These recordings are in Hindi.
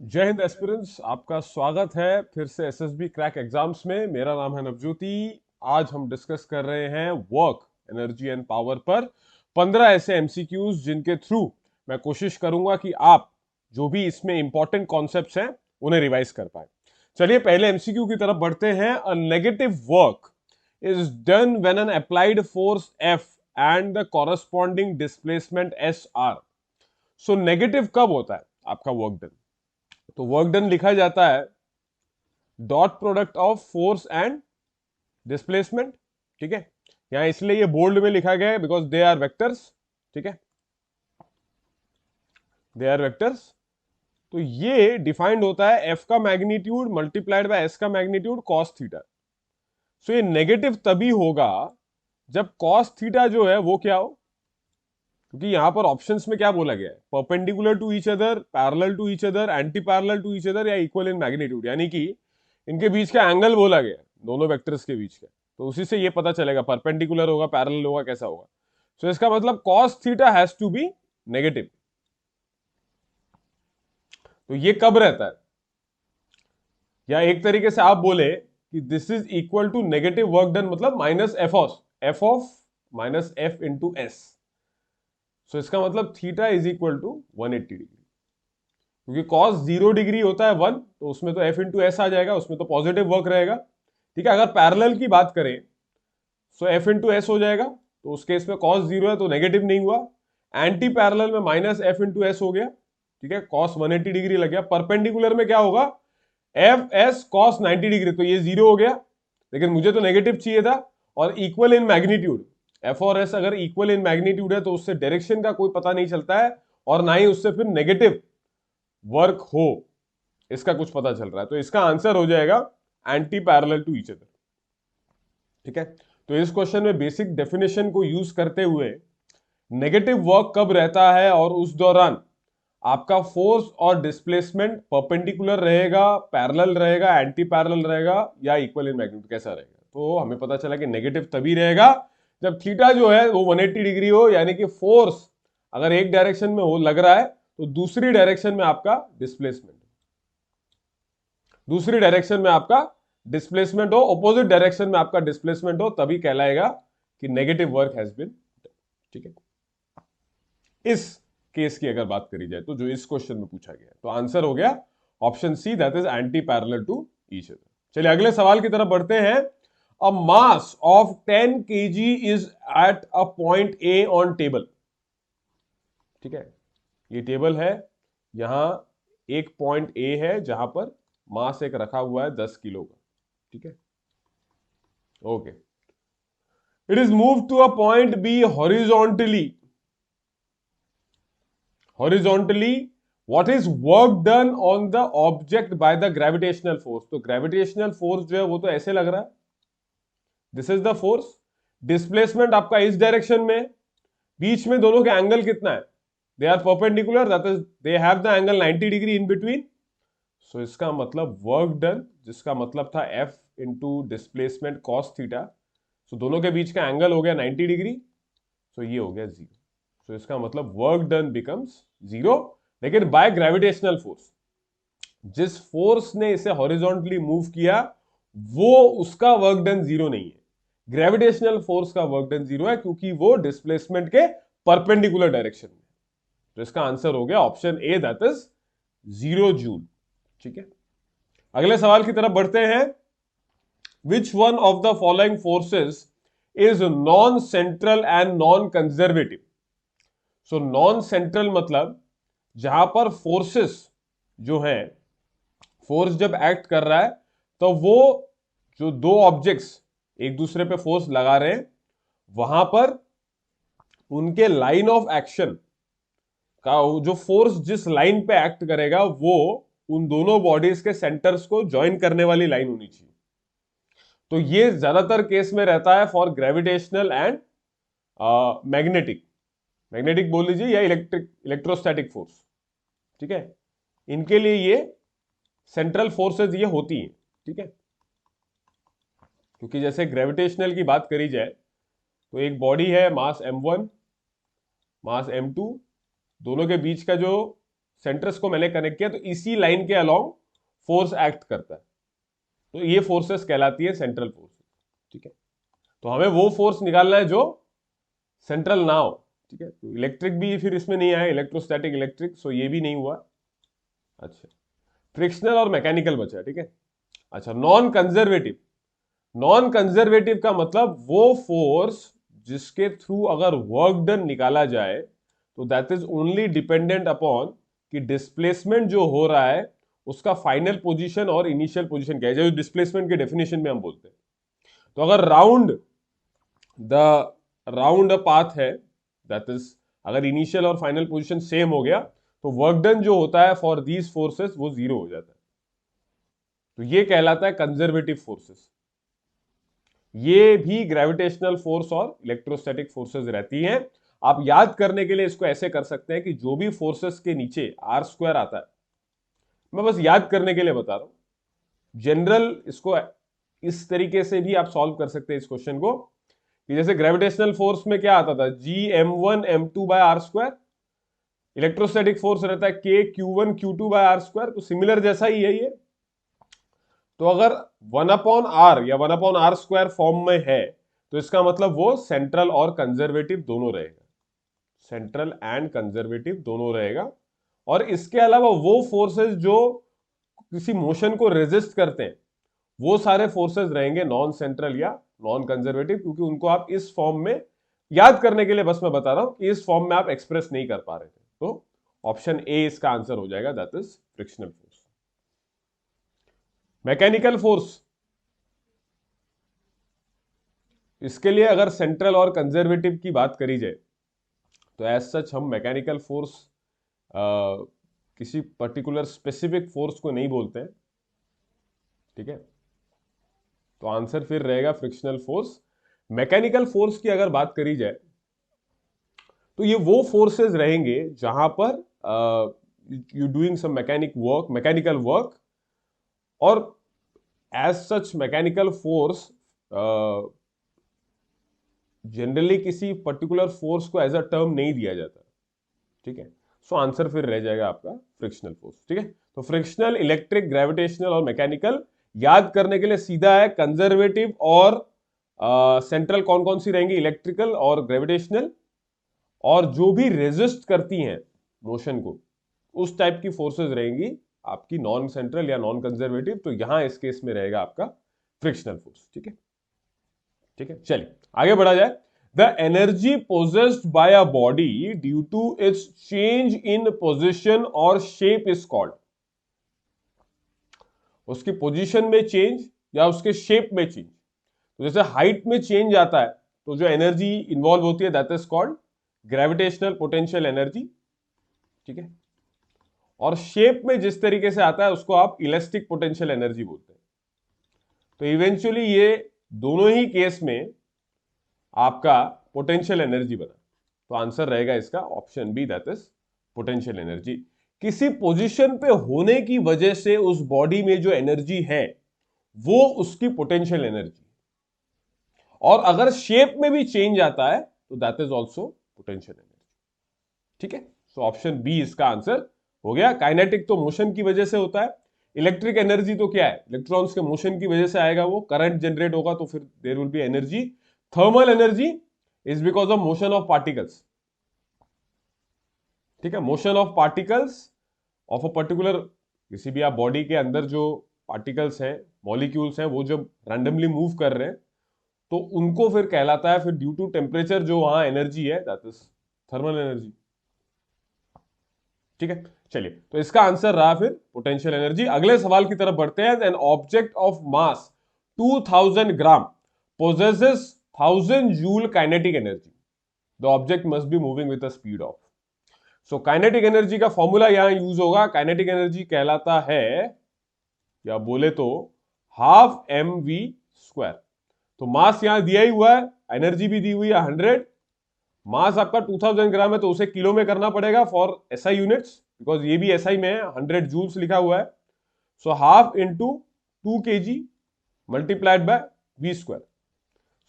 जय हिंद एस्पिरेंट्स, आपका स्वागत है फिर से एसएसबी क्रैक एग्जाम्स में। मेरा नाम है नवज्योति। आज हम डिस्कस कर रहे हैं वर्क, एनर्जी एंड पावर पर 15 ऐसे एमसीक्यूज जिनके थ्रू मैं कोशिश करूंगा कि आप जो भी इसमें इंपॉर्टेंट कॉन्सेप्ट्स हैं उन्हें रिवाइज कर पाए। चलिए पहले एमसीक्यू की तरफ बढ़ते हैं। A negative work is done when an applied force F and the corresponding displacement S R. So negative कब होता है आपका वर्क डन? तो वर्क डन लिखा जाता है dot product of force and displacement. ठीक है, यहां इसलिए ये बोल्ड में लिखा गया है बिकॉज दे आर वेक्टर्स। ठीक है, दे आर वेक्टर्स। तो ये डिफाइंड होता है एफ का मैग्नीट्यूड मल्टीप्लाइड बाय एस का मैग्नीट्यूड कॉस थीटा। सो ये नेगेटिव तभी होगा जब कॉस थीटा जो है वो क्या हो, क्योंकि यहां पर ऑप्शंस में क्या बोला गया है, perpendicular to each other, parallel to each other, anti parallel to each other या इक्वल इन मैग्नीट्यूड, यानी कि इनके बीच का एंगल बोला गया है, दोनों वेक्टर्स के बीच का। तो उसी से ये पता चलेगा परपेंडिकुलर होगा, पैरेलल होगा, कैसा होगा। सो इसका मतलब cos theta has to be negative. तो ये कब रहता है, या एक तरीके से आप बोले कि this is equal to negative work done, मतलब minus F of minus F into S. So इसका मतलब theta is equal to 180 degree, क्योंकि cos 0 डिग्री होता है 1, तो उसमें तो f इंटू एस आ जाएगा, उसमें तो पॉजिटिव वर्क रहेगा। ठीक है, अगर पैरेलल की बात करें सो f इंटू एस हो जाएगा, तो उस केस में cos 0 है तो नेगेटिव नहीं हुआ। एंटी पैरेलल में माइनस f इंटू एस हो गया। ठीक है, cos 180 डिग्री लग गया। परपेंडिकुलर में क्या होगा, एफ एस cos 90 डिग्री, तो ये 0 हो गया, लेकिन मुझे तो नेगेटिव चाहिए था। और इक्वल इन मैग्नीट्यूड, एफ और एस अगर इक्वल इन मैग्नीट्यूड है तो उससे डायरेक्शन का कोई पता नहीं चलता है, और ना ही उससे फिर नेगेटिव वर्क हो इसका कुछ पता चल रहा है। तो इसका आंसर हो जाएगा anti parallel to each other. ठीक है, तो इस क्वेश्चन में बेसिक डेफिनेशन को यूज करते हुए नेगेटिव वर्क कब रहता है और उस दौरान आपका फोर्स और डिस्प्लेसमेंट परपेंडिकुलर रहेगा, पैरेलल रहेगा, एंटी पैरेलल रहेगा या इक्वल इन मैग्नीट्यूड, कैसा रहेगा। तो हमें पता चला कि नेगेटिव तभी रहेगा जब थीटा जो है वो 180 डिग्री हो, यानी कि फोर्स अगर एक डायरेक्शन में हो लग रहा है तो दूसरी डायरेक्शन में आपका डिस्प्लेसमेंट, दूसरी डायरेक्शन में आपका डिस्प्लेसमेंट हो, ऑपोजिट डायरेक्शन में आपका डिस्प्लेसमेंट हो, तभी कहलाएगा कि नेगेटिव वर्क हैज बीन। ठीक है, इस केस की अगर बात करी जाए तो जो इस क्वेश्चन में पूछा गया, तो आंसर हो गया option C, that is anti parallel to each other. चलिए अगले सवाल की तरफ बढ़ते हैं। A mass of 10 kg is at a point A on table. ठीक है, ये टेबल है, यहां एक पॉइंट ए है जहां पर मास एक रखा हुआ है 10 किलो का। ठीक है, okay. It is move to a point B horizontally. Horizontally, what is work done on the object by the gravitational force. तो ग्रेविटेशनल फोर्स जो है वो तो ऐसे लग रहा है, this is the force. Displacement आपका इस डायरेक्शन में, बीच में दोनों के एंगल कितना है, they are perpendicular, that is they have the angle 90 degree in between. So इसका मतलब वर्क डन, जिसका मतलब था F into displacement cos theta, so दोनों के बीच का एंगल हो गया 90 डिग्री, सो ये हो गया 0। सो इसका मतलब वर्क डन बिकम्स 0, लेकिन बाय ग्रेविटेशनल फोर्स, जिस फोर्स ने इसे हॉरिजॉन्टली मूव किया वो उसका वर्क डन 0 नहीं है, ग्रेविटेशनल फोर्स का वर्क डन 0 है, क्योंकि वो डिस्प्लेसमेंट के परपेंडिकुलर डायरेक्शन में। तो इसका आंसर हो गया option A, that is 0 joule. ठीक है, अगले सवाल की तरफ बढ़ते हैं। Which one of the following forces is non central and non conservative. So non central मतलब जहां पर फोर्सेस जो है, फोर्स जब एक्ट कर रहा है तो वो जो दो ऑब्जेक्ट्स एक दूसरे पे फोर्स लगा रहे हैं, वहां पर उनके लाइन ऑफ एक्शन का जो फोर्स जिस लाइन पे एक्ट करेगा वो उन दोनों बॉडीज के सेंटर्स को ज्वाइन करने वाली लाइन होनी चाहिए। तो ये ज्यादातर केस में रहता है for gravitational and magnetic, magnetic बोल लीजिए या इलेक्ट्रोस्टैटिक फोर्स। ठीक है, इनके लिए ये सेंट्रल फोर्सेस ये होती हैं। ठीक है, क्योंकि जैसे ग्रेविटेशनल की बात करी जाए तो एक बॉडी है, मास m1, मास m2, दोनों के बीच का जो सेंटर्स को मैंने कनेक्ट किया, तो इसी लाइन के अलोंग फोर्स एक्ट करता है, तो ये फोर्सेस कहलाती है सेंट्रल फोर्सेस। ठीक है, तो हमें वो फोर्स निकालना है जो सेंट्रल ना हो। ठीक है, तो इलेक्ट्रिक भी फिर इसमें नहीं आया, इलेक्ट्रोस्टैटिक इलेक्ट्रिक, सो ये भी नहीं हुआ। अच्छा, फ्रिक्शनल और मैकेनिकल बचा। ठीक है, अच्छा, नॉन कंजर्वेटिव। नॉन कंजर्वेटिव का मतलब वो फोर्स जिसके थ्रू अगर वर्क डन निकाला जाए तो that is only dependent upon कि डिस्प्लेसमेंट जो हो रहा है उसका फाइनल पोजीशन और इनिशियल पोजीशन क्या है, जो डिस्प्लेसमेंट के डेफिनेशन में हम बोलते हैं। तो अगर राउंड पाथ है, दैट इज अगर इनिशियल और फाइनल पोजीशन सेम हो गया तो वर्क डन जो होता है फॉर दीज फोर्सेस वो जीरो हो जाता है, तो ये कहलाता है कंजर्वेटिव फोर्सेस। ये भी ग्रेविटेशनल फोर्स और इलेक्ट्रोस्टैटिक फोर्सेस रहती हैं। आप याद करने के लिए इसको ऐसे कर सकते हैं कि जो भी फोर्सेस के नीचे आर स्क्वायर आता है, मैं बस याद करने के लिए बता रहा हूं, जनरल इसको इस तरीके से भी आप सॉल्व कर सकते हैं इस क्वेश्चन को कि जैसे ग्रेविटेशनल फोर्स में क्या आता था, G m1 m2/r²। Electrostatic force रहता है K q1 q2/r², तो सिमिलर जैसा ही है ये। तो अगर 1/r या 1/r² फॉर्म में है तो इसका मतलब वो सेंट्रल और कंजर्वेटिव दोनों रहेगा, सेंट्रल एंड कंजर्वेटिव दोनों रहेगा। और इसके अलावा वो फोर्सेस जो किसी मोशन को रेजिस्ट करते हैं वो सारे फोर्सेस रहेंगे नॉन सेंट्रल या नॉन कंजर्वेटिव, क्योंकि उनको आप इस फॉर्म में याद करने के लिए बस मैं बता रहा हूं कि इस फॉर्म में आप एक्सप्रेस नहीं कर पा रहे थे। तो ऑप्शन ए इसका आंसर हो जाएगा, that is frictional force. Mechanical force, इसके लिए अगर सेंट्रल और कंजर्वेटिव की बात करी जाए तो एज सच हम मैकेनिकल फोर्स किसी पर्टिकुलर स्पेसिफिक फोर्स को नहीं बोलते हैं। ठीक है, तो आंसर फिर रहेगा फ्रिक्शनल फोर्स। मैकेनिकल फोर्स की अगर बात करी जाए तो ये वो फोर्सेस रहेंगे जहां पर you doing some mechanical work, और as such mechanical force generally किसी पर्टिकुलर फोर्स को एज अ टर्म नहीं दिया जाता। ठीक है, सो आंसर फिर रह जाएगा आपका फ्रिक्शनल फोर्स। ठीक है, तो फ्रिक्शनल, इलेक्ट्रिक, ग्रेविटेशनल और मैकेनिकल याद करने के लिए सीधा है कंजर्वेटिव और सेंट्रल कौन कौन सी रहेंगी, इलेक्ट्रिकल और ग्रेविटेशनल, और जो भी रेजिस्ट करती हैं मोशन को उस टाइप की फोर्सेस रहेंगी आपकी नॉन सेंट्रल या नॉन कंजर्वेटिव, तो यहां इस केस में रहेगा आपका फ्रिक्शनल फोर्स। ठीक है, ठीक है, चलिए आगे बढ़ा जाए। The energy possessed by a body due to its change in position और शेप इज कॉल्ड। उसकी पोजीशन में चेंज या उसके शेप में चेंज, तो जैसे हाइट में चेंज आता है तो जो एनर्जी इन्वॉल्व होती है that is called gravitational potential energy. ठीक है, और शेप में जिस तरीके से आता है उसको आप इलास्टिक पोटेंशियल एनर्जी बोलते हैं। तो इवेंचुअली ये दोनों ही केस में आपका पोटेंशियल एनर्जी बना, तो आंसर रहेगा इसका option B, that is potential energy. किसी पोजीशन पे होने की वजह से उस बॉडी में जो एनर्जी है वो उसकी पोटेंशियल एनर्जी, और अगर शेप में भी चेंज आता है तो that is also potential energy. ठीक है, सो ऑप्शन बी इसका आंसर हो गया। काइनेटिक तो मोशन की वजह से होता है, इलेक्ट्रिक एनर्जी तो क्या है, इलेक्ट्रॉन्स के मोशन की वजह से आएगा, वो करंट जनरेट होगा तो फिर there will be energy. Thermal energy is because of motion of particles. ठीक है, motion of particles of a particular, किसी भी आप बॉडी के अंदर जो पार्टिकल्स हैं, मॉलिक्यूल्स हैं, वो जब रैंडमली मूव कर रहे हैं तो उनको फिर कहलाता है, फिर ड्यू टू टेम्परेचर जो वहां एनर्जी है दैट इज थर्मल एनर्जी। ठीक है, चलिए, तो इसका आंसर रहा फिर पोटेंशियल एनर्जी। अगले सवाल की तरफ बढ़ते हैं। N object of mass 2000 gram possesses 1000 joule kinetic energy, the object must be moving with the speed of. So kinetic energy का फॉर्मूला यहां यूज होगा। काइनेटिक एनर्जी कहलाता है, या बोले तो हाफ mv²। तो मास यहां दिया ही हुआ है, एनर्जी भी दी हुई है 100। मास आपका 2000 ग्राम है तो उसे किलो में करना पड़ेगा फॉर एसआई यूनिट्स, बिकॉज ये भी एसआई में है, 100 जूल्स लिखा हुआ है। So half into 2 kg multiplied by v²।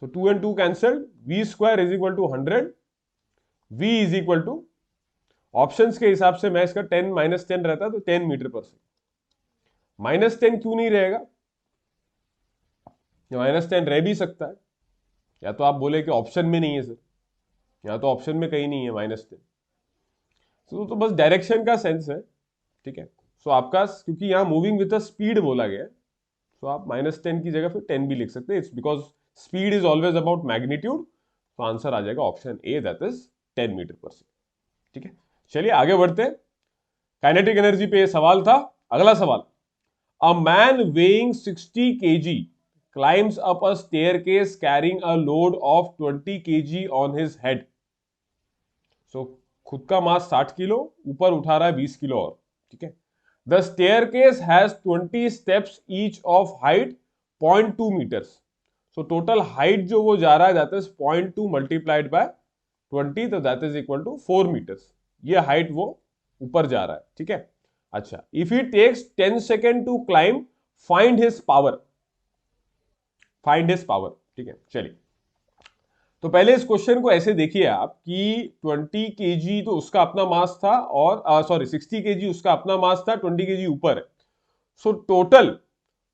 So 2 and 2 cancelled, v² is equal to 100, v is equal to options के हिसाब से मैं इसका 10 -10 रहता तो 10 मीटर पर सेकेंड। -10 क्यों नहीं रहेगा? -10 रह भी सकता है, या तो आप बोले कि ऑप्शन में नहीं है सर, या तो ऑप्शन में कहीं नहीं है -10। तो बस डायरेक्शन का सेंस है, ठीक है। सो आपका, क्योंकि यहाँ मूविंग विद अ स्पीड बोला गया है, तो आप -10 की जगह फिर 10 भी लिख सकते हैं। It's because speed is always about magnitude. तो आंसर आ जाएगा option A, that is 10 metre पर सेकेंड, ठीक है। चलिए आगे बढ़ते हैं। काइनेटिक एनर्जी पे ये सवाल था। अगला सवाल, a man weighing 60 kg climbs up a staircase carrying a load of 20 kg on his head. So खुद का मास 60 किलो, ऊपर उठा रहा है 20 किलो और, ठीक है। The staircase has 20 steps each of height 0.2 metres. So total height जो वो जा रहा है दैट इज 0.2 मल्टीप्लाइड बाय 20, तो that is equal to 4 metres. ये हाइट वो ऊपर जा रहा है, ठीक है। अच्छा, if he takes 10 second to climb, find his power. Find his power, ठीक है। चलिए, तो पहले इस क्वेश्चन को ऐसे देखिए आप कि 20 केजी तो उसका अपना मास था, और सॉरी 60 केजी उसका अपना मास था, 20 केजी ऊपर है। सो टोटल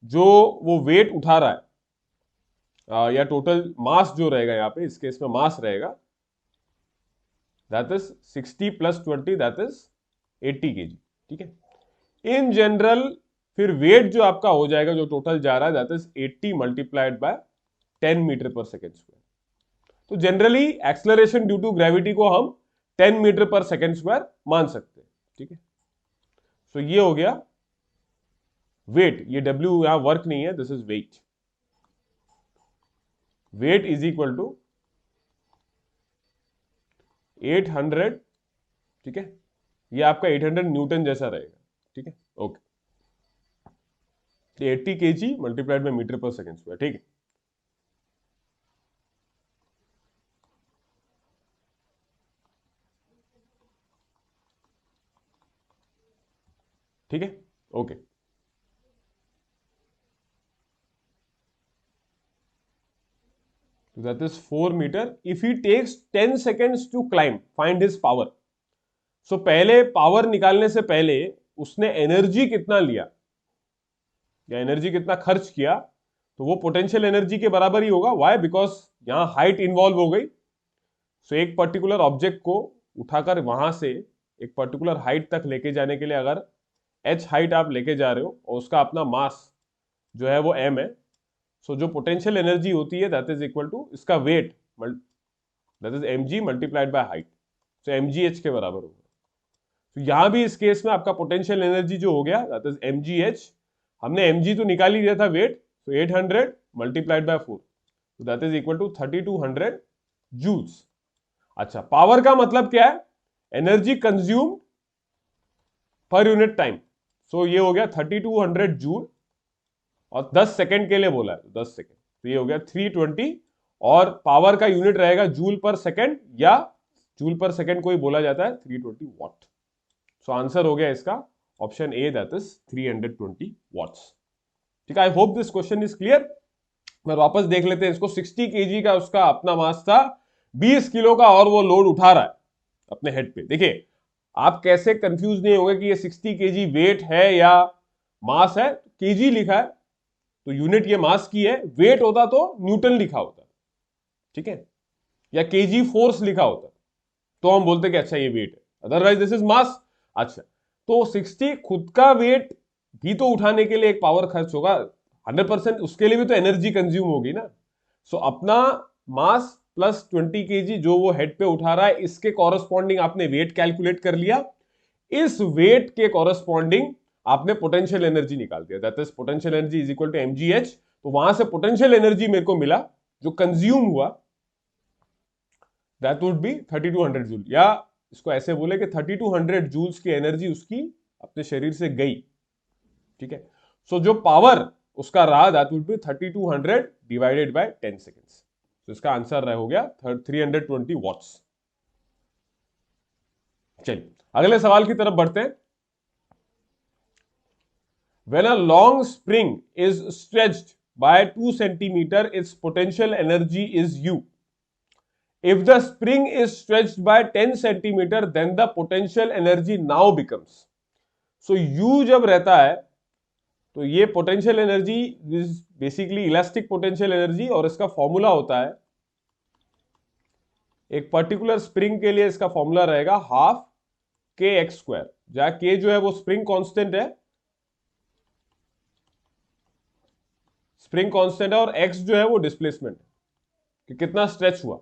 जो वो वेट उठा रहा है, या टोटल मास जो रहेगा यहाँ पे, इस केस में मास रहेगा, that is 60 + 20, that is 80 KG, ठीक है। इन जनरल फिर वेट जो आपका हो जाएगा, जो टोटल जा रहा है, that is 80 multiplied by 10 metre पर सेकेंड स्क्वायर। तो generally acceleration due to gravity को हम 10 मीटर पर सेकेंड स्क्वायर मान सकते हैं, ठीक है। सो ये हो गया वेट। ये डब्ल्यू यहां वर्क नहीं है, this is weight. Weight is equal to 800, ठीक है। ये आपका 800 न्यूटन जैसा रहेगा, ठीक है। Okay, 80 kg multiplied by metre पर सेकेंड स्क्वायर, ठीक है। ठीक है, okay. That is 4 metre. If he takes 10 seconds to climb, find his power. So पहले पावर निकालने से पहले उसने एनर्जी कितना लिया या एनर्जी कितना खर्च किया, तो वो पोटेंशियल एनर्जी के बराबर ही होगा। वाई? बिकॉज यहां हाइट इन्वॉल्व हो गई। सो एक पर्टिकुलर ऑब्जेक्ट को उठाकर वहां से एक पर्टिकुलर हाइट तक लेके जाने के लिए अगर h हाइट आप लेके जा रहे हो और उसका अपना मास जो है वो m है, सो जो पोटेंशियल एनर्जी होती है दैट इज इक्वल टू इसका weight, that is mg multiplied by height. So mgh के बराबर होगा। तो यहां भी इस केस में आपका पोटेंशियल एनर्जी जो हो गया दैट इज mgh। हमने mg तो निकाल ही दिया था वेट, तो 800 मल्टीप्लाइड बाय 4, तो that is equal to 3200 joules. अच्छा, पावर का मतलब क्या है? Energy consumed per unit time. So ये हो गया 3200 जूल, और 10 सेकेंड के लिए बोला है, तो 10 सेकेंड, तो ये हो गया 320। और पावर का यूनिट रहेगा जूल पर सेकेंड, या जूल पर सेकेंड को ही बोला जाता है 320 वॉट। सो आंसर हो गया इसका option A, that is 320 watts. ठीक है, I hope this question is clear. मैं वापस देख लेते हैं इसको। 60 केजी का उसका अपना मास था, 20 किलो का और वो लोड उठा रहा है अपने हेड पे। देखिए, आप कैसे कंफ्यूज नहीं होंगे कि ये 60 केजी वेट है या मास है। केजी लिखा है तो यूनिट ये मास की है, वेट होता तो न्यूटन लिखा होता, ठीक है, या केजी फोर्स लिखा होता तो हम बोलते कि अच्छा ये वेट है, अदरवाइज दिस इज मास। अच्छा, तो 60 खुद का वेट भी तो उठाने के लिए एक पावर खर्च होगा 100%, उसके लिए भी तो एनर्जी कंज्यूम होगी ना। सो अपना मास प्लस 20 केजी जो वो हेड पे उठा रहा है, इसके कॉरस्पॉन्डिंग आपने वेट कैलकुलेट कर लिया। इस वेट के कॉरस्पॉन्डिंग आपने पोटेंशियल एनर्जी निकाल दिया, that is potential energy is equal to mgh। तो वहां से पोटेंशियल एनर्जी मेरे को मिला जो कंज्यूम हुआ, दैट वुड बी 3200 जूल, या इसको ऐसे बोले कि 3200 जूल्स की एनर्जी उसकी अपने शरीर से गई, ठीक है। सो जो पावर उसका रहा that would B 3200 divided by 10 seconds. तो इसका आंसर हो गया 320 वॉट्स। चलिए अगले सवाल की तरफ बढ़ते हैं। When a long spring is stretched by 2 centimeter, its potential energy is U. If the spring is stretched by 10 centimetre then the potential energy now becomes. So U जब रहता है तो ये पोटेंशियल energy is basically elastic potential energy, और इसका फॉर्मूला होता है, एक पर्टिकुलर स्प्रिंग के लिए इसका फॉर्मूला रहेगा हाफ के एक्स स्क्वायर, जहां के जो है वो स्प्रिंग कांस्टेंट है, स्प्रिंग कांस्टेंट है, और एक्स जो है वो डिस्प्लेसमेंट है कि कितना स्ट्रेच हुआ।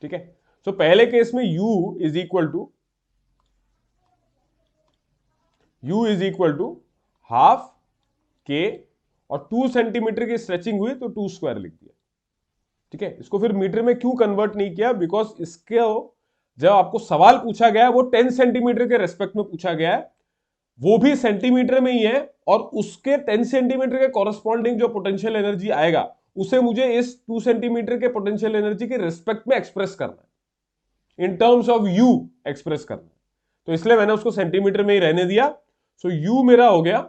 ठीक है, तो पहले केस में u is equal to half K, और 2 सेंटीमीटर की स्ट्रेचिंग हुई तो 2 स्क्वायर लिख दिया। ठीक है, इसको फिर मीटर में क्यों कन्वर्ट नहीं किया, बिकॉज इसके जब आपको सवाल पूछा गया है वो 10 सेंटीमीटर के रेस्पेक्ट में पूछा गया है, वो भी सेंटीमीटर में ही है, और उसके 10 सेंटीमीटर के कॉरेस्पॉन्डिंग जो पोटेंशियल एनर्जी आएगा उसे मुझे इस 2 सेंटीमीटर के पोटेंशियल एनर्जी के रेस्पेक्ट में एक्सप्रेस करना है, in terms of you express करना है, तो इसलिए मैंने उसको सेंटीमीटर में ही रहने दिया। सो यू मेरा हो गया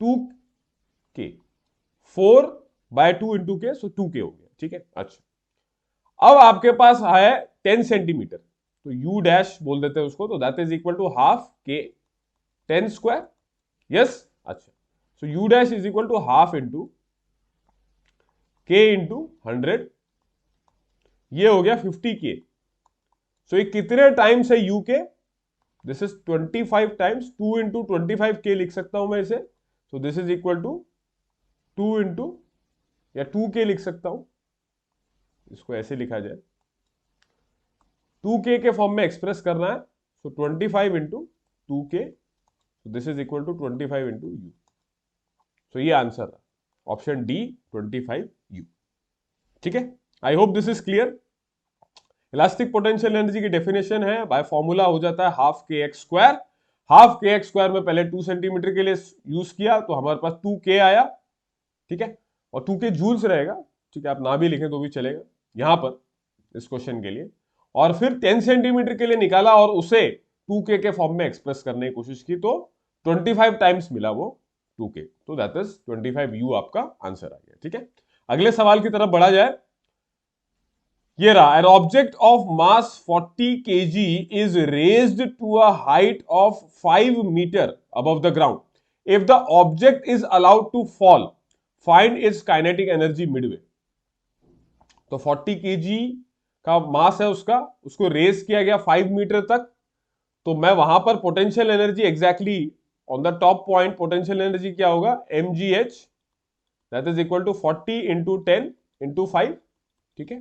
2 के, 4/2 इंटू के, सो 2 के हो गया। ठीक है, अच्छा अब आपके पास है 10 सेंटीमीटर, तो यू डैश बोल देते हैं उसको, तो that is equal to half K 10 square. Yes, अच्छा, so U dash is equal to half into K into 100, ये हो गया 50 के। सो ये कितने टाइम्स है यू के, दिस इज 25 टाइम्स, 2 इंटू 25 के लिख सकता हूं मैं इसे, so this is equal to 2 into, या 2 के लिख सकता हूं, इसको ऐसे लिखा जाए, 2 के फॉर्म में एक्सप्रेस करना है, सो 25 इंटू 2 के, so this is equal to 25 into U. So ये आंसर है ऑप्शन डी 25 यू। ठीक है, I hope this is clear. Elastic potential energy की डेफिनेशन है, बाय फॉर्मूला हो जाता है half K X square. Half K X square में पहले 2 सेंटीमीटर के लिए यूज किया तो हमारे पास 2 के आया। ठीक है, और 2 के जूल्स रहेगा। ठीक है, आप ना भी लिखें तो भी चलेगा यहां पर इस क्वेश्चन के लिए, और फिर 10 सेंटीमीटर के लिए निकाला और उसे 2 के फॉर्म में एक्सप्रेस करने की कोशिश की, तो 25 टाइम्स मिला वो 2 के, तो दैट इज 25 यू आपका आंसर आ गया। ठीक है, अगले सवाल की तरफ बढ़ा जाए। ये रहा, an object of mass 40 kg is raised to a height of 5 metre above the ground, if the object is allowed to fall, find its kinetic energy midway. तो 40 kg का मास है उसका, उसको रेज किया गया 5 मीटर तक, तो मैं वहां पर potential energy exactly on the top point potential energy क्या होगा, mgh, that is equal to 40 into 10 into 5। ठीक है,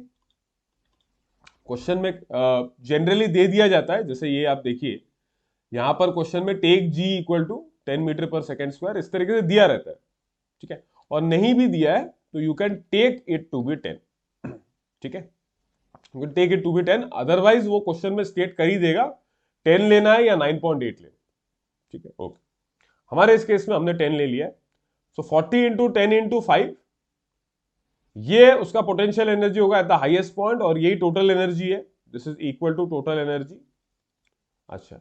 क्वेश्चन में जनरली दे दिया जाता है, जैसे ये आप देखिए यहां पर क्वेश्चन में take g equal to 10 metre पर सेकेंड स्क्वायर, इस तरीके से दिया रहता है। ठीक है, और नहीं भी दिया है तो you can take it to be 10। ठीक है, you can take it to be 10, otherwise वो क्वेश्चन में स्टेट कर ही देगा 10 लेना है या 9.8 लेना। ठीक है, ओके, हमारे इस केस में हमने 10 ले लिया है। सो 40 इंटू 10 इंटू 5, ये उसका पोटेंशियल एनर्जी होगा एट द हाईएस्ट पॉइंट, और यही टोटल एनर्जी है, this is equal to total energy. अच्छा,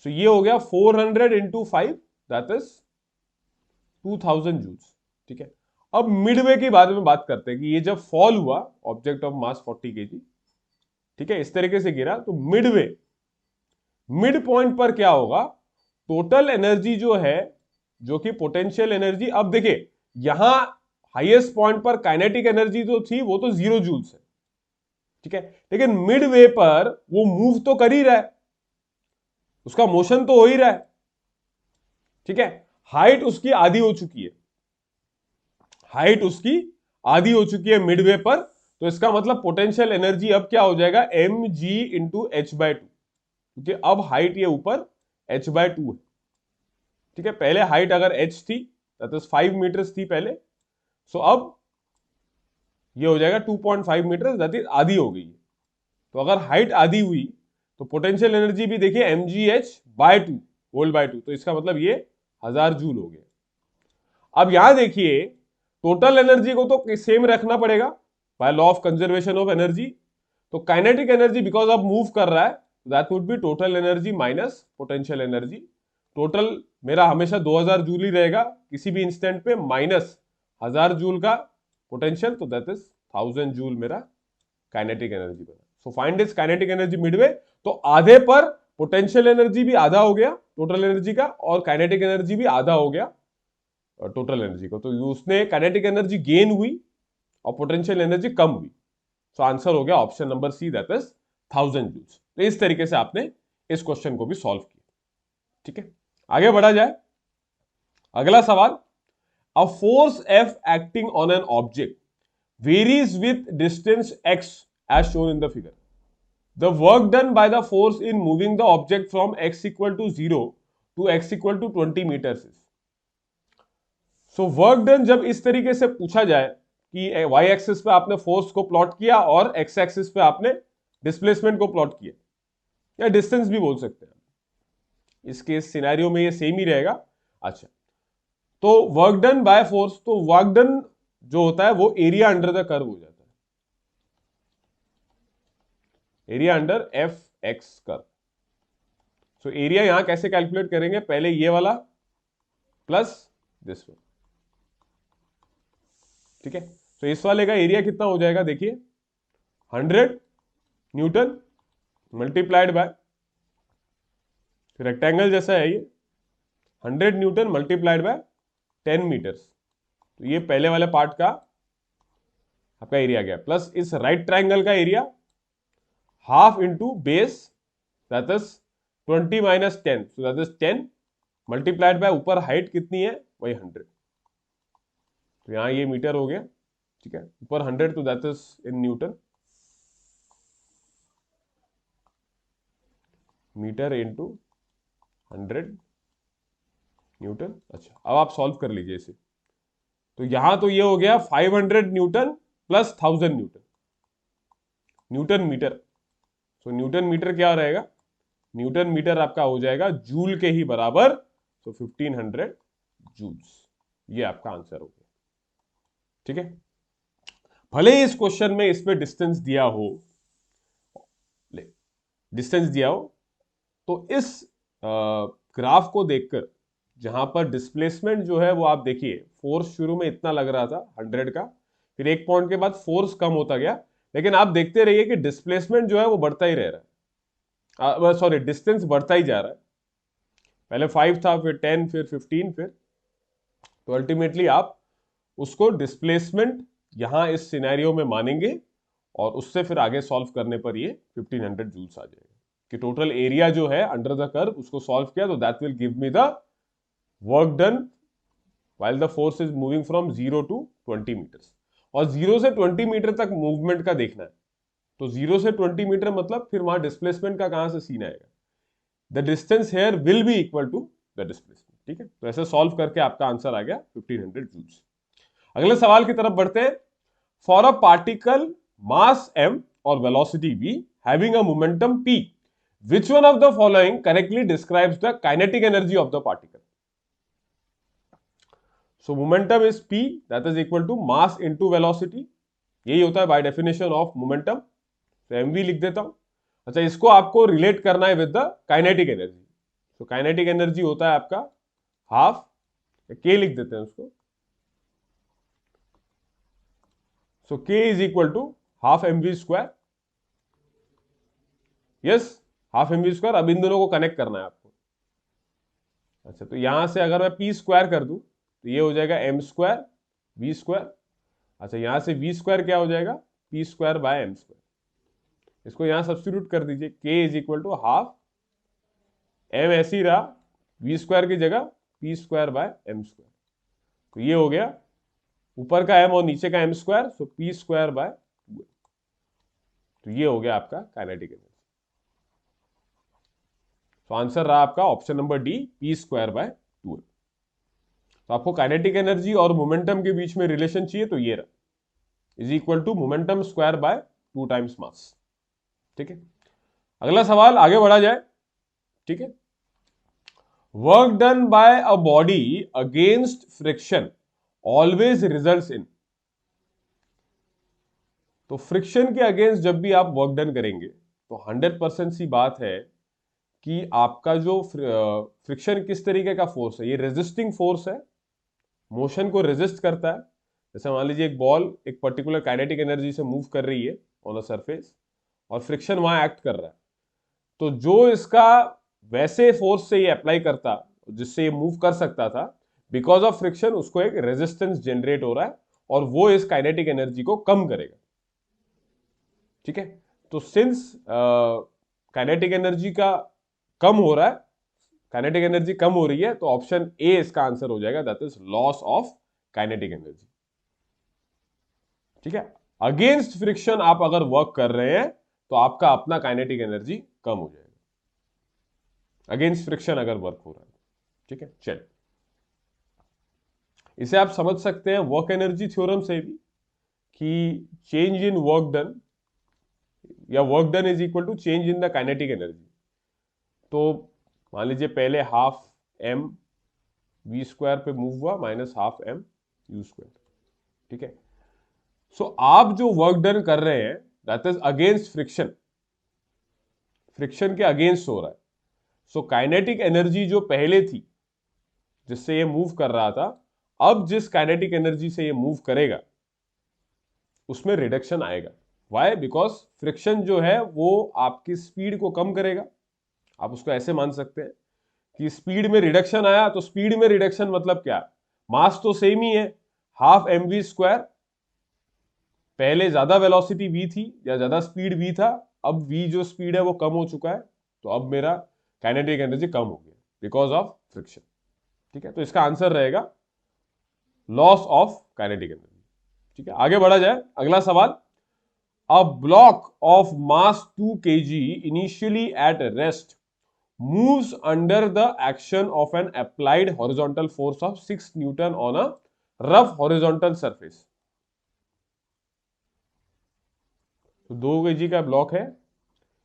सो ये हो गया 400 इंटू 5, दैट इज 2000 जूल्स। ठीक है, अब मिडवे के बारे में बात करते हैं कि ये जब फॉल हुआ ऑब्जेक्ट ऑफ मास 40 kg, ठीक है, इस तरीके से गिरा, तो मिडवे, मिड पॉइंट पर क्या होगा, टोटल एनर्जी जो है, जो कि पोटेंशियल एनर्जी, अब देखिए यहां हाईएस्ट पॉइंट पर काइनेटिक एनर्जी जो थी वो तो 0 जूल्स है। ठीक है, लेकिन मिड वे पर वो मूव तो कर ही रहा है, उसका मोशन तो हो ही रहा है। ठीक है, हाइट उसकी आधी हो चुकी है, हाइट उसकी आधी हो चुकी है मिडवे पर, तो इसका मतलब पोटेंशियल एनर्जी अब क्या हो जाएगा, mg इंटू h/2, क्योंकि अब हाइट ये ऊपर h/2 है। ठीक है, पहले हाइट अगर h थी, दैट इज 5 मीटर्स थी पहले, सो अब ये हो जाएगा 2.5 मीटर, दैट इज आधी हो गई है। तो अगर हाइट आधी हुई तो पोटेंशियल एनर्जी भी देखिए mgh/2 होल बाय 2, तो इसका मतलब ये 1000 जूल हो गया। अब यहां देखिए टोटल एनर्जी को तो सेम रखना पड़ेगा by law of conservation of energy, तो काइनेटिक एनर्जी बिकॉज अब मूव कर रहा है, that would B total energy minus potential energy. Total मेरा हमेशा 2000 जूल ही रहेगा किसी भी इंस्टेंट पे, माइनस 1000 जूल का पोटेंशियल, तो दैट इज 1000 जूल मेरा काइनेटिक एनर्जी बना। So find its kinetic energy midway. तो आधे पर पोटेंशियल एनर्जी भी आधा हो गया टोटल एनर्जी का, और काइनेटिक एनर्जी भी आधा हो गया टोटल एनर्जी को। तो उसने काइनेटिक एनर्जी गेन हुई और पोटेंशियल एनर्जी कम हुई। सो आंसर हो गया option number C, that is 1000 joules. तो इस तरीके से आपने इस क्वेश्चन को भी सॉल्व किया। ठीक है, आगे बढ़ा जाए। अगला सवाल, a force F acting on an object varies with distance x as shown in the figure. The work done by the force in moving the object from x equal to 0 to x equal to 20 metres is. So work done जब इस तरीके से पूछा जाए कि वाई एक्सिस पे आपने फोर्स को प्लॉट किया और एक्स एक्सिस पे आपने डिस्प्लेसमेंट को प्लॉट किया, या डिस्टेंस भी बोल सकते हैं, इसके सिनेरियो में ये सेम ही रहेगा। अच्छा, तो वर्क डन बाय फोर्स, तो वर्क डन जो होता है वो एरिया अंडर द कर्व हो जाता है, area under F x curve. So area यहां कैसे कैलकुलेट करेंगे, पहले ये वाला प्लस दिस वन। ठीक है, तो इस वाले का एरिया कितना हो जाएगा, देखिए 100 न्यूटन मल्टीप्लाइड बाय, रेक्टेंगल जैसा है ये, 100 न्यूटन मल्टीप्लाइड बाय 10 मीटर्स। तो ये पहले वाले पार्ट का आपका एरिया गया, प्लस इस राइट ट्राइंगल का area half into base, that is 20 minus 10, so that is 10 multiplied by ऊपर हाइट कितनी है वही 100। तो यहां ये मीटर हो गया। ठीक है, ऊपर 100 तो that is in newton, metre into 100 newton. अच्छा, अब आप सॉल्व कर लीजिए इसे। तो यहां तो ये हो गया 500 newton plus 1000 newton, newton metre. So newton metre क्या रहेगा, न्यूटन मीटर आपका हो जाएगा जूल के ही बराबर, सो 1500 जूल्स। ये आपका आंसर हो गया। ठीक है, भले ही इस क्वेश्चन में इस पे डिस्टेंस दिया हो, डिस्टेंस दिया हो, तो इस ग्राफ को देखकर जहां पर डिस्प्लेसमेंट जो है वो आप देखिए, फोर्स शुरू में इतना लग रहा था 100 का, फिर एक पॉइंट के बाद फोर्स कम होता गया, लेकिन आप देखते रहिए कि डिस्प्लेसमेंट जो है वो बढ़ता ही रह रहा है, सॉरी डिस्टेंस बढ़ता ही जा रहा है। पहले 5 था, फिर 10, फिर 15, फिर तो अल्टीमेटली आप उसको डिस्प्लेसमेंट यहां इस सिनेरियो में मानेंगे, और उससे फिर आगे सॉल्व करने पर ये 1500 जूल्स आ जाएगा कि टोटल एरिया जो है अंडर द कर्व, उसको सॉल्व किया तो that will give me the work done while the force is moving from 0 to 20 metres. और 0 से 20 मीटर तक मूवमेंट का देखना है, तो 0 से 20 मीटर मतलब फिर वहां डिस्प्लेसमेंट का कहां से सीन आएगा, the distance here will be equal to the displacement. ठीक है, तो ऐसे सॉल्व करके आपका आंसर आ गया 1500 जूल्स। अगले सवाल की तरफ बढ़ते हैं। For a particle mass m और velocity v having a momentum p, which one of the following correctly describes the kinetic energy of the particle? So momentum is p, that is equal to mass into velocity, यही होता है by definition of momentum, तो mv लिख देता हूं। अच्छा, इसको आपको रिलेट करना है विद द काइनेटिक एनर्जी। तो काइनेटिक एनर्जी होता है आपका हाफ, k लिख देते हैं उसको, so k is equal to half mv square, yes half mv square. अब इन दोनों को कनेक्ट करना है आपको। अच्छा, तो यहां से अगर मैं p स्क्वायर कर दूं तो ये हो जाएगा m स्क्वायर v स्क्वायर। अच्छा, यहां से v स्क्वायर क्या हो जाएगा, p square by m square. इसको यहां सब्स्टिट्यूट कर दीजिए, k is equal to half, m ऐसे ही रहा, v स्क्वायर की जगह p square by m square. तो ये हो गया ऊपर का m और नीचे का m square, so p square by 2। तो ये हो गया आपका काइनेटिक एनर्जी। तो आंसर रहा आपका option number D, p square by 2। तो आपको काइनेटिक एनर्जी और मोमेंटम के बीच में रिलेशन चाहिए, तो ये रहा, is equal to momentum square by 2 times mass. ठीक है, अगला सवाल आगे बढ़ा जाए। ठीक है, work done by a body against friction always results in. तो फ्रिक्शन के अगेंस्ट जब भी आप वर्क डन करेंगे तो 100% सी बात है कि आपका जो फ्रिक्शन किस तरीके का फोर्स है, ये रेजिस्टिंग फोर्स है, मोशन को रेजिस्ट करता है। जैसे मान लीजिए एक बॉल एक पर्टिकुलर काइनेटिक एनर्जी से मूव कर रही है, ऑन अ सरफेस और फ्रिक्शन वहां एक्ट कर रहा है, तो जो इसका वैसे फोर्स से ये अप्लाई करता जिससे ये मूव कर सकता था, बिकॉज ऑफ फ्रिक्शन उसको एक रेजिस्टेंस जनरेट हो रहा है और वो इस काइनेटिक एनर्जी को कम करेगा। ठीक है, तो सिंस काइनेटिक एनर्जी का कम हो रहा है, काइनेटिक एनर्जी कम हो रही है, तो ऑप्शन ए इसका आंसर हो जाएगा, that is loss of kinetic energy. ठीक है, अगेंस्ट फ्रिक्शन आप अगर वर्क कर रहे हैं तो आपका अपना काइनेटिक एनर्जी कम हो जाएगा, अगेंस्ट फ्रिक्शन अगर वर्क हो रहा है। ठीक है, चल इसे आप समझ सकते हैं वर्क एनर्जी थ्योरम से भी कि चेंज इन वर्क डन या work done is equal to change in the kinetic energy. तो मान लीजिए पहले हाफ एम वी स्क्वायर पे मूव हुआ minus half m u square. ठीक है, सो आप जो वर्क डन कर रहे हैं that is against friction, friction के अगेंस्ट हो रहा है। सो काइनेटिक एनर्जी जो पहले थी जिससे ये मूव कर रहा था, अब जिस काइनेटिक एनर्जी से ये मूव करेगा उसमें रिडक्शन आएगा। वाई? बिकॉज फ्रिक्शन जो है वो आपकी स्पीड को कम करेगा। आप उसको ऐसे मान सकते हैं कि स्पीड में रिडक्शन आया, तो स्पीड में रिडक्शन मतलब क्या, मास तो सेम ही है, हाफ एम वी स्क्वायर, पहले ज्यादा वेलोसिटी v थी या ज्यादा स्पीड v था, अब v जो स्पीड है वो कम हो चुका है, तो अब मेरा काइनेटिक एनर्जी कम हो गया बिकॉज ऑफ फ्रिक्शन। ठीक है, तो इसका आंसर रहेगा लॉस ऑफ काइनेटिक एनर्जी। ठीक है, आगे बढ़ा जाए, अगला सवाल। A block of mass 2 kg initially at rest moves under the action of an applied horizontal force of 6 Newton on a rough horizontal surface। तो 2 kg का ब्लॉक है,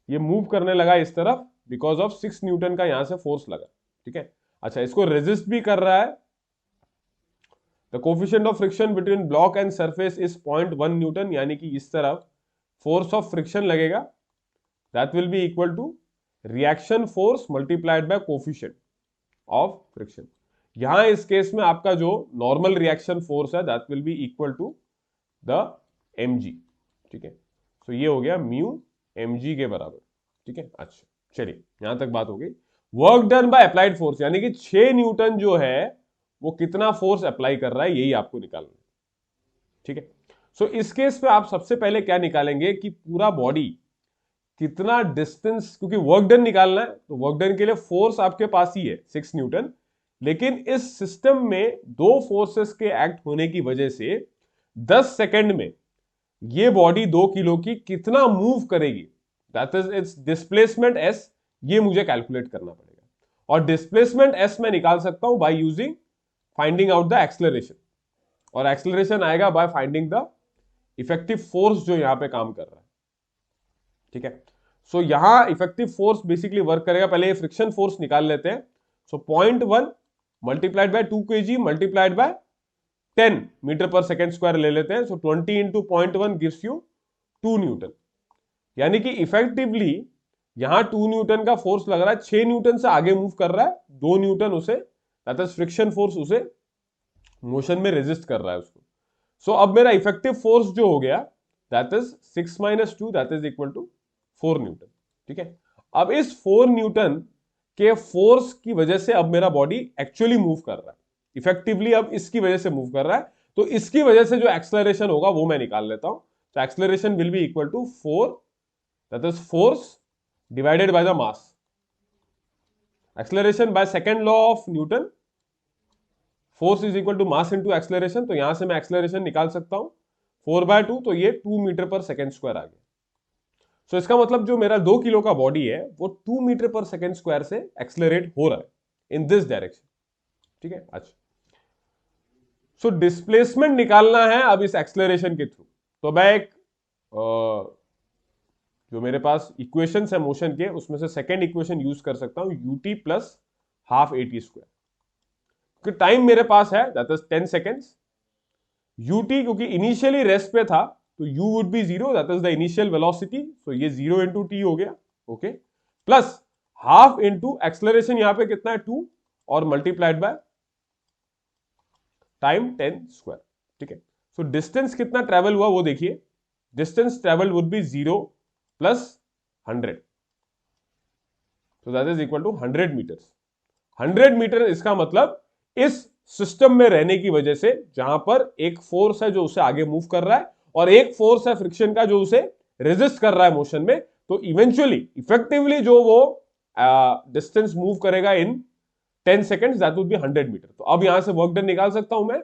ये मूव करने लगा इस तरफ बिकॉज ऑफ 6 न्यूटन का यहां से फोर्स लगा। ठीक है, अच्छा इसको रेजिस्ट भी कर रहा है। The coefficient of friction between block and surface is 0.1 newton, यानी कि इस तरफ फोर्स ऑफ फ्रिक्शन लगेगा, that will be equal to reaction force multiplied by coefficient of friction. यहां इस केस में आपका जो नॉर्मल रिएक्शन फोर्स है that will be equal to the mg। ठीक है, तो ये हो गया म्यू mg के बराबर। ठीक है, अच्छा चलिए यहां तक बात हो गई। Work done by applied force, यानी कि 6 न्यूटन जो है वो कितना फोर्स अप्लाई कर रहा है, यही आपको निकालना है। ठीक है, सो इस केस पे आप सबसे पहले क्या निकालेंगे कि पूरा बॉडी कितना डिस्टेंस, क्योंकि वर्क डन निकालना है तो वर्क डन के लिए फोर्स आपके पास ही है 6 न्यूटन, लेकिन इस सिस्टम में दो फोर्सेस के एक्ट होने की वजह से 10 सेकंड में ये बॉडी 2 किलो की कितना मूव करेगी, that is it's displacement S, ये मुझे कैलकुलेट करना पड़ेगा। और डिस्प्लेसमेंट एस मैं निकाल सकता हूं by using finding out the acceleration, और एक्सेलरेशन आएगा by finding the effective force जो यहां पे काम कर रहा है। ठीक है, सो यहां इफेक्टिव फोर्स बेसिकली वर्क करेगा, पहले ये फ्रिक्शन फोर्स निकाल लेते हैं। So 0.1 multiplied by 2 kg multiplied by 10 metre पर सेकेंड स्क्वायर ले लेते हैं। So 20 into 0.1 gives you 2 newton, यानी कि इफेक्टिवली यहां 2 न्यूटन का फोर्स लग रहा है, 6 न्यूटन से आगे मूव कर रहा है, 2 न्यूटन उसे दैट इज फ्रिक्शन फोर्स उसे मोशन में रेजिस्ट कर रहा है उसको। सो अब मेरा इफेक्टिव फोर्स जो हो गया that is 6 minus 2 that is equal to 4 newton. ठीक है, अब इस 4 न्यूटन के फोर्स की वजह से अब मेरा बॉडी एक्चुअली मूव कर रहा है, इफेक्टिवली अब इसकी वजह से मूव कर रहा है, तो इसकी वजह से जो एक्सेलरेशन होगा वो मैं निकाल लेता हूं। तो acceleration will be equal to 4 that is force divided by the mass, acceleration by second law of Newton, force is equal to mass into acceleration. तो यहां से मैं एक्सेलरेशन निकाल सकता हूं 4/2, तो ये 2 मीटर पर सेकेंड स्क्वायर आ गया। सो इसका मतलब जो मेरा 2 किलो का बॉडी है वो 2 मीटर पर सेकेंड स्क्वायर से एक्सेलरेट हो रहा है इन दिस डायरेक्शन। ठीक है, अच्छा सो डिस्प्लेसमेंट निकालना है अब इस एक्सेलरेशन के थ्रू। तो मैं एक जो मेरे पास इक्वेशंस है मोशन के, उसमें से सेकेंड इक्वेशन यूज कर सकता हूं ut plus half at square, क्योंकि टाइम मेरे पास है दैट इज 10 सेकेंड्स। ut क्योंकि इनिशियली रेस्ट पे था तो u would be 0 that is the initial velocity, so ये 0 इंटू टी हो गया। Okay, plus half into acceleration यहां पे कितना है 2 और मल्टीप्लाइड बाय टाइम 10 स्क्वायर। ठीक है, सो डिस्टेंस कितना ट्रेवल हुआ वो देखिए, distance traveled would be 0 plus 100. So that is equal to 100 meters. 100 metre इसका मतलब इस सिस्टम में रहने की वजह से जहां पर एक फोर्स है जो उसे आगे मूव कर रहा है और एक फोर्स है फ्रिक्शन का जो उसे रेजिस्ट कर रहा है मोशन में, तो इवेंचुअली इफेक्टिवली जो वो डिस्टेंस मूव करेगा in 10 seconds, that would be 100 metre. तो अब यहां से वर्क डन निकाल सकता हूं मैं.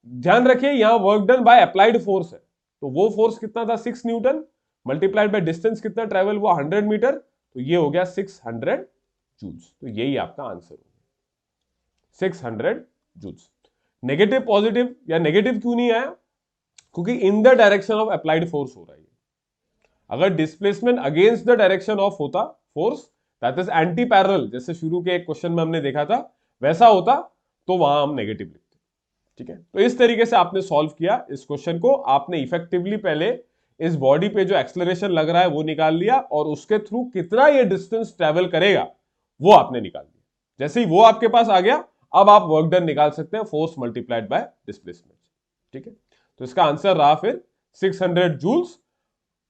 ध्यान रखिए यहां work done by applied force है, तो वो फोर्स कितना था 6 न्यूटन मल्टीप्लाइड बाय डिस्टेंस कितना ट्रेवल हुआ 100 मीटर, तो ये हो गया 600 जूल्स. तो यही आपका आंसर हो गया 600 जूल्स. नेगेटिव पॉजिटिव या नेगेटिव क्यों नहीं आया? क्योंकि in the direction of applied force हो रहा है. अगर displacement against the direction of होता force, that is anti parallel, जैसे शुरू के एक क्वेश्चन में हमने देखा था वैसा होता, तो वहां हम नेगेटिव लिखते. ठीक है, तो इस तरीके से आपने सॉल्व किया इस क्वेश्चन को. आपने इफेक्टिवली पहले इस बॉडी पे जो एक्सेलरेशन लग रहा है वो निकाल लिया और उसके थ्रू कितना ये डिस्टेंस ट्रेवल करेगा वो आपने निकाल लिया. जैसे ही वो आपके पास आ गया, अब आप वर्क डन निकाल सकते हैं फोर्स मल्टीप्लाइड बाय डिस्प्लेसमेंट. ठीक है, तो इसका आंसर रहा फिर 600 जूल्स.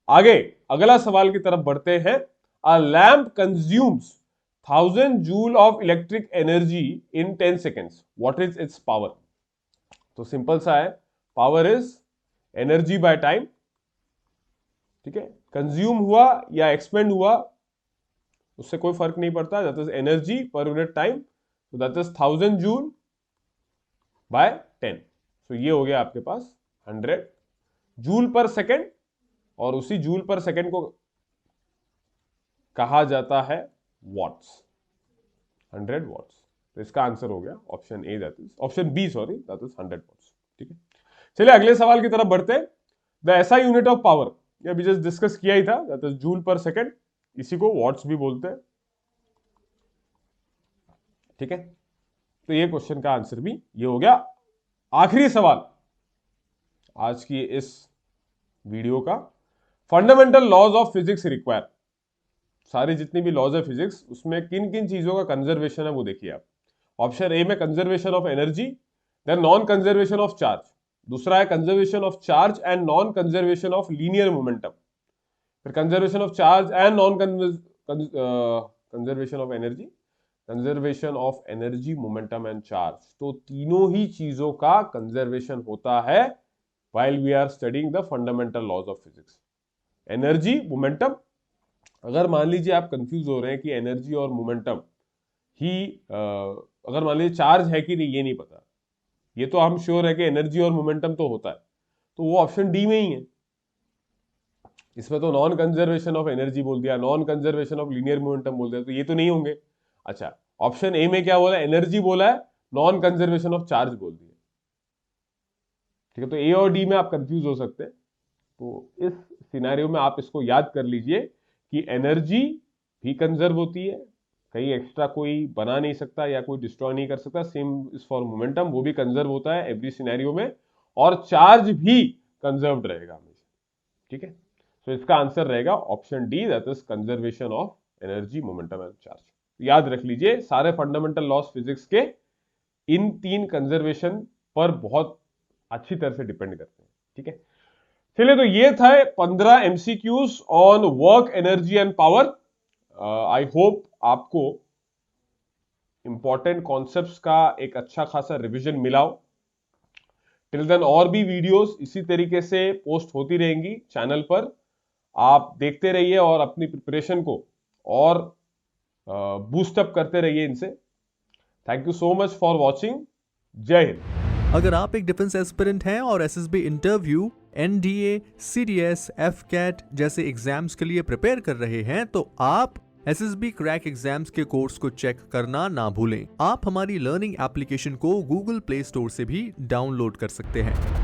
आगे अगला सवाल की तरफ बढ़ते हैं. A lamp consumes 1000 joule of electric energy in 10 seconds, what is its power? तो सिंपल सा है, power is energy by time. ठीक है, कंज्यूम हुआ या एक्सपेंड हुआ उससे कोई फर्क नहीं पड़ता, दैट इज एनर्जी पर यूनिट टाइम, तो दैट इज 1000 जूल बाय 10. तो ये हो गया आपके पास 100 जूल पर सेकेंड, और उसी जूल पर सेकेंड को कहा जाता है वॉट्स, 100 वॉट्स. तो इसका आंसर हो गया option A, that is option B, sorry, that is 100 watts. ठीक है, चलिए अगले सवाल की तरफ बढ़ते हैं. The SI unit of power, ये अभी जस्ट डिस्कस किया ही था, that is joule per second, इसी को वॉट्स भी बोलते हैं. ठीक है, तो ये क्वेश्चन का आंसर भी ये हो गया. आखिरी सवाल आज की इस वीडियो का, fundamental laws of physics require. सारी जितनी भी लॉज है फिजिक्स उसमें किन किन चीजों का कंजर्वेशन है वो देखिए आप. ऑप्शन ए में conservation of energy, then non conservation of charge. दूसरा है conservation of charge and non conservation of linear momentum. फिर conservation of charge and non conservation of energy, conservation of energy, momentum and charge. तो तीनों ही चीजों का कंजर्वेशन होता है while we are studying the fundamental laws of physics. Energy, momentum, अगर मान लीजिए आप कंफ्यूज हो रहे हैं कि एनर्जी और मोमेंटम ही अगर मान लीजिए चार्ज है कि नहीं ये नहीं पता, ये तो हम श्योर है कि एनर्जी और मोमेंटम तो होता है, तो वो ऑप्शन डी में ही है. इसमें तो नॉन कंजर्वेशन ऑफ एनर्जी बोल दिया, non conservation of linear momentum बोल दिया, तो ये तो नहीं होंगे. अच्छा, ऑप्शन ए में क्या बोला? एनर्जी बोला है, नॉन कंजर्वेशन ऑफ चार्ज बोल दिया. ठीक है, तो ए और डी में आप कंफ्यूज हो सकते हैं. तो इस सिनेरियो में आप इसको याद कर लीजिए कि एनर्जी भी कंजर्व होती है, कहीं एक्स्ट्रा कोई बना नहीं सकता या कोई डिस्ट्रॉय नहीं कर सकता. सेम इज फॉर मोमेंटम, वो भी कंजर्व होता है एवरी सिनेरियो में, और चार्ज भी कंजर्व्ड रहेगा हमेशा. ठीक है, तो इसका आंसर रहेगा option D, that is conservation of energy, momentum and charge. याद रख लीजिए सारे फंडामेंटल लॉज फिजिक्स के इन तीन कंजर्वेशन पर बहुत अच्छी तरह से डिपेंड करते हैं. ठीक है, चलिए, तो ये था 15 MCQs on work, energy and power. I hope आपको इंपॉर्टेंट कॉन्सेप्ट्स का एक अच्छा खासा रिवीजन मिला हो. टिल देन और भी वीडियोस इसी तरीके से पोस्ट होती रहेंगी चैनल पर, आप देखते रहिए और अपनी प्रिपरेशन को और बूस्टअप करते रहिए इनसे. Thank you so much for watching. जय हिंद. अगर आप एक डिफेंस एस्पिरेंट हैं और SSB interview, NDA, CDS, AFCAT जैसे एग्जाम्स के लिए प्रिपेयर कर रहे हैं, तो आप एसएसबी क्रैक एग्जाम्स के कोर्स को चेक करना ना भूलें. आप हमारी लर्निंग एप्लीकेशन को गूगल प्ले स्टोर से भी डाउनलोड कर सकते हैं.